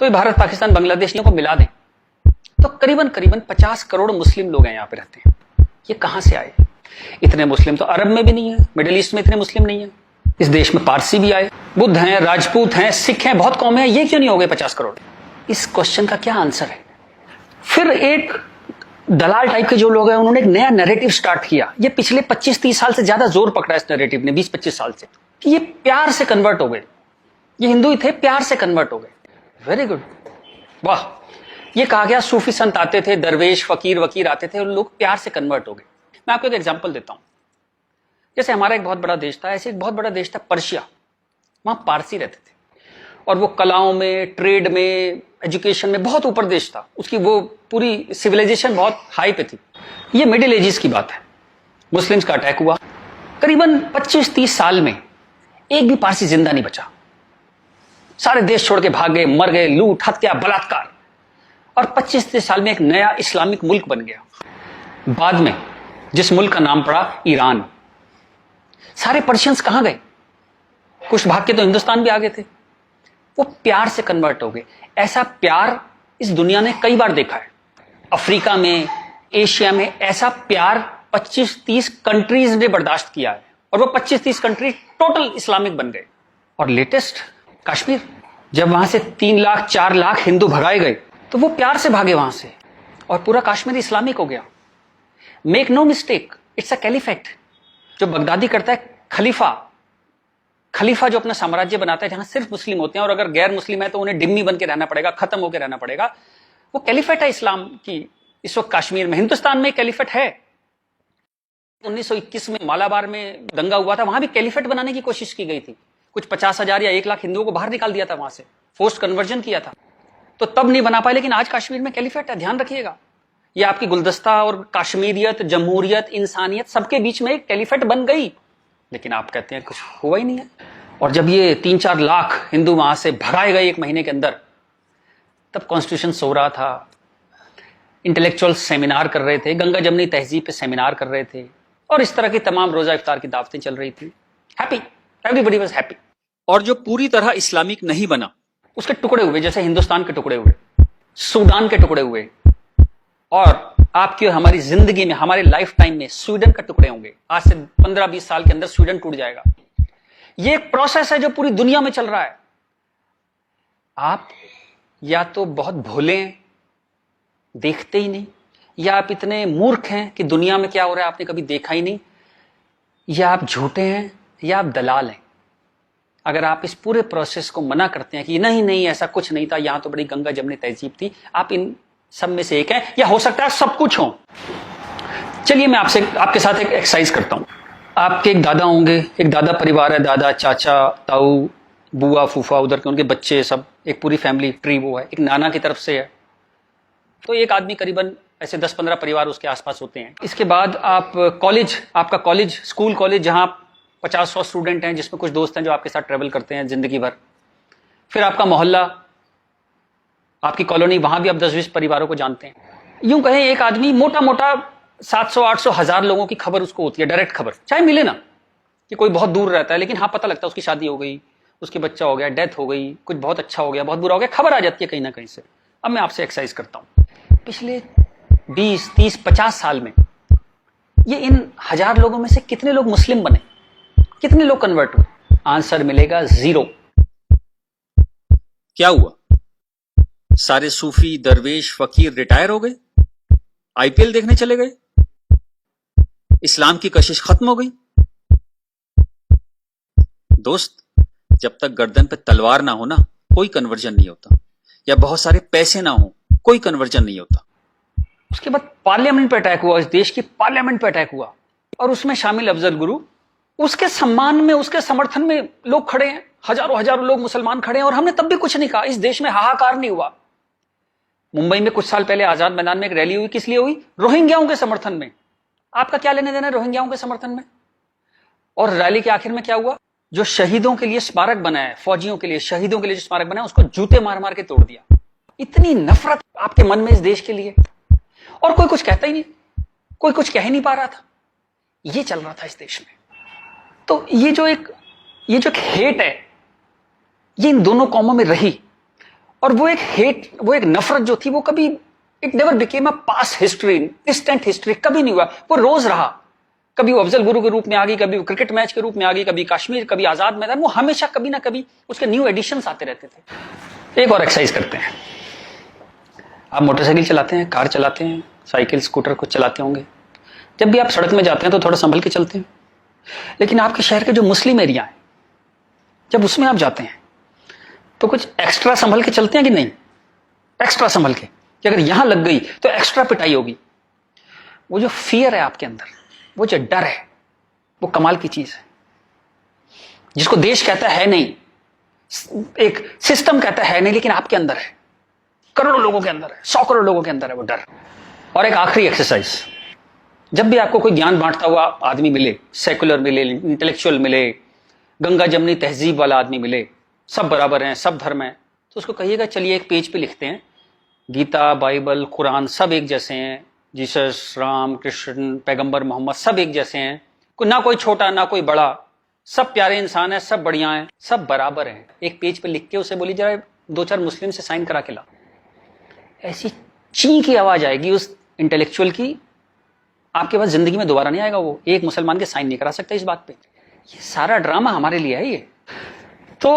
तो ये भारत पाकिस्तान बांग्लादेशियों को मिला दें तो करीबन करीबन 50 करोड़ मुस्लिम लोग हैं यहाँ पे रहते हैं। ये कहां से आए? इतने मुस्लिम तो अरब में भी नहीं है, मिडिल ईस्ट में इतने मुस्लिम नहीं है। इस देश में पारसी भी आए, बुद्ध हैं, राजपूत हैं, सिख हैं, बहुत कौमें हैं, ये क्यों नहीं हो गए 50 करोड़? इस क्वेश्चन का क्या आंसर है? फिर एक दलाल टाइप के जो लोग हैं उन्होंने एक नया नैरेटिव स्टार्ट किया। ये पिछले 25-30 साल से ज्यादा जोर पकड़ा इस नैरेटिव ने, 20-25 साल से, कि ये प्यार से कन्वर्ट हो गए। ये हिंदू ही थे, प्यार से कन्वर्ट हो गए। वेरी गुड, वाह। ये कहा गया सूफी संत आते थे, दरवेश फकीर वकीर आते थे, उन लोग प्यार से कन्वर्ट हो गए। मैं आपको एक एग्जांपल देता हूं। जैसे हमारा एक बहुत बड़ा देश था, ऐसे एक बहुत बड़ा देश था पर्शिया। वहां पारसी रहते थे और वो कलाओं में, ट्रेड में, एजुकेशन में बहुत ऊपर देश था। उसकी वो पूरी सिविलाइजेशन बहुत हाई पे थी। ये मिडिल एजेस की बात है। मुस्लिम्स का अटैक हुआ, करीबन 25-30 साल में एक भी पारसी जिंदा नहीं बचा। सारे देश छोड़ के भाग गए, मर गए, लूट, हत्या, बलात्कार। और 25-30 साल में एक नया इस्लामिक मुल्क बन गया। बाद में जिस मुल्क का नाम पड़ा ईरान। सारे पर्शियंस कहां गए? कुछ भाग के तो हिंदुस्तान भी आ गए थे। वो प्यार से कन्वर्ट हो गए। ऐसा प्यार इस दुनिया ने कई बार देखा है। अफ्रीका में, एशिया में ऐसा प्यार 25-30 कंट्रीज ने बर्दाश्त किया है और वो 25-30 कंट्री टोटल इस्लामिक बन गए। और लेटेस्ट कश्मीर, जब वहां से 3 लाख 4 लाख हिंदू भगाए गए तो वो प्यार से भागे वहां से और पूरा कश्मीर इस्लामिक हो गया। Make no mistake, it's a caliphate. जो बगदादी करता है खलीफा जो अपना साम्राज्य बनाता है जहां सिर्फ मुस्लिम होते हैं और अगर गैर मुस्लिम है तो उन्हें डिम्मी बन के रहना पड़ेगा, खत्म होकर रहना पड़ेगा। वो कैलिफेट है इस्लाम की। इस वक्त कश्मीर में, हिंदुस्तान में कैलिफेट है। 1921 में मालाबार में दंगा हुआ था, वहां भी कैलिफेट बनाने की कोशिश की गई थी। कुछ 50,000 या 1 लाख हिंदुओं को बाहर निकाल दिया था वहां से, फोर्स्ड कन्वर्जन किया था। तो तब नहीं बना पाए, लेकिन आज कश्मीर में कैलिफेट है। ध्यान रखिएगा, ये आपकी गुलदस्ता और कश्मीरियत, जमहूरियत, इंसानियत सबके बीच में एक कैलिफेट बन गई। लेकिन आप कहते हैं कुछ हुआ ही नहीं है। और जब ये 3-4 लाख हिंदू वहां से भगाए गए 1 महीने के अंदर, तब कॉन्स्टिट्यूशन सो रहा था, इंटेलेक्चुअल सेमिनार कर रहे थे, गंगा जमनी तहजीब पे सेमिनार कर रहे थे और इस तरह की तमाम रोजा इफ्तार की दावतें चल रही थी। Happy, everybody was happy. और जो पूरी तरह इस्लामिक नहीं बना, उसके टुकड़े हुए, जैसे हिंदुस्तान के टुकड़े हुए, सूडान के टुकड़े हुए, और आपकी और हमारी जिंदगी में, हमारे लाइफ टाइम में स्वीडन के टुकड़े होंगे। आज से 15-20 साल के अंदर स्वीडन टूट जाएगा। ये एक प्रोसेस है जो पूरी दुनिया में चल रहा है। आप या तो बहुत भोले हैं, देखते ही नहीं, या आप इतने मूर्ख हैं कि दुनिया में क्या हो रहा है आपने कभी देखा ही नहीं, या आप झूठे हैं, या आप दलाल हैं। अगर आप इस पूरे प्रोसेस को मना करते हैं कि नहीं नहीं ऐसा कुछ नहीं था, यहां तो बड़ी गंगा जमनी तहजीब थी, आप इन सब में से एक है, या हो सकता है सब कुछ हो। चलिए मैं आपके साथ एक एक्सरसाइज करता हूं। आपके एक दादा होंगे, एक दादा परिवार है, दादा, चाचा, ताऊ, बुआ, फूफा, उधर के उनके बच्चे, सब एक पूरी फैमिली ट्री वो है। एक नाना की तरफ से है, तो एक आदमी करीबन ऐसे 10-15 परिवार उसके आसपास होते हैं। इसके बाद आप कॉलेज, आपका कॉलेज, स्कूल कॉलेज, जहां 50-100 स्टूडेंट हैं, जिसमें कुछ दोस्त हैं जो आपके साथ ट्रेवल करते हैं जिंदगी भर। फिर आपका मोहल्ला, आपकी कॉलोनी, वहां भी आप 10-20 परिवारों को जानते हैं। यूं कहें एक आदमी मोटा मोटा 700-800 1000 लोगों की खबर उसको होती है, डायरेक्ट खबर, चाहे मिले ना, कि कोई बहुत दूर रहता है, लेकिन हाँ पता लगता है उसकी शादी हो गई, उसके बच्चा हो गया, डेथ हो गई, कुछ बहुत अच्छा हो गया, बहुत बुरा हो गया, खबर आ जाती है कहीं ना कहीं से। अब मैं आपसे एक्सरसाइज करता हूं, पिछले 20-30-50 साल में ये इन 1000 लोगों में से कितने लोग मुस्लिम बने, कितने लोग कन्वर्ट हुए? आंसर मिलेगा 0। क्या हुआ? सारे सूफी, दरवेश, फकीर रिटायर हो गए, आईपीएल देखने चले गए, इस्लाम की कशिश खत्म हो गई। दोस्त, जब तक गर्दन पे तलवार ना हो ना, कोई कन्वर्जन नहीं होता, या बहुत सारे पैसे ना हो, कोई कन्वर्जन नहीं होता। उसके बाद पार्लियामेंट पे अटैक हुआ, इस देश की पार्लियामेंट पे अटैक हुआ, और उसमें शामिल अफजल गुरु, उसके सम्मान में, उसके समर्थन में लोग खड़े हैं, हजारों लोग मुसलमान खड़े हैं, और हमने तब भी कुछ नहीं कहा। इस देश में हाहाकार नहीं हुआ। मुंबई में कुछ साल पहले आजाद मैदान में एक रैली हुई, किस लिए हुई? रोहिंग्याओं के समर्थन में। आपका क्या लेने देना रोहिंग्याओं के समर्थन में? और रैली के आखिर में क्या हुआ? जो शहीदों के लिए स्मारक बना है, फौजियों के लिए, शहीदों के लिए जो स्मारक बना है, उसको जूते मार मार के तोड़ दिया। इतनी नफरत आपके मन में इस देश के लिए, और कोई कुछ कहता ही नहीं, कोई कुछ कह ही नहीं पा रहा था। ये चल रहा था इस देश में। तो ये जो एक हेट है, ये इन दोनों कौमों में रही, और वो एक नफरत जो थी वो कभी, it never became a past history, distant history, कभी नहीं हुआ, वो रोज रहा। कभी वो अफजल गुरु के रूप में आ गई, कभी वो क्रिकेट मैच के रूप में आ गई, कभी कश्मीर, कभी आजाद मैदान, वो हमेशा कभी ना कभी उसके न्यू एडिशंस आते रहते थे। एक और एक्सरसाइज करते हैं। आप मोटरसाइकिल चलाते हैं, कार चलाते हैं, साइकिल स्कूटर कुछ चलाते होंगे। जब भी आप सड़क में जाते हैं तो थोड़ा संभल के चलते हैं, लेकिन आपके शहर के जो मुस्लिम एरिया है, जब उसमें आप जाते हैं तो कुछ एक्स्ट्रा संभल के चलते हैं कि नहीं? एक्स्ट्रा संभल के, कि अगर यहां लग गई तो एक्स्ट्रा पिटाई होगी। वो जो फियर है आपके अंदर, वो जो डर है, वो कमाल की चीज है, जिसको देश कहता है नहीं, एक सिस्टम कहता है नहीं, लेकिन आपके अंदर है, करोड़ों लोगों के अंदर है, 100 करोड़ लोगों के अंदर है वो डर। और एक आखिरी एक्सरसाइज, जब भी आपको कोई ज्ञान बांटता हुआ आदमी मिले, सेकुलर मिले, इंटेलेक्चुअल मिले, गंगा जमनी तहजीब वाला आदमी मिले, सब बराबर हैं, सब धर्म है, तो उसको कहिएगा चलिए एक पेज पे लिखते हैं, गीता, बाइबल, कुरान सब एक जैसे हैं, जीसस, राम, कृष्ण, पैगंबर मोहम्मद सब एक जैसे हैं, ना कोई छोटा ना कोई बड़ा, सब प्यारे इंसान है, सब बढ़िया हैं, सब बराबर हैं। एक पेज पे लिख के उसे बोली जरा 2-4 मुस्लिम से साइन करा के ला। ऐसी ची की आवाज आएगी उस इंटेलेक्चुअल की, आपके पास जिंदगी में दोबारा नहीं आएगा। वो एक मुसलमान के साइन नहीं करा सकता इस बात पे। ये सारा ड्रामा हमारे लिए है ये। तो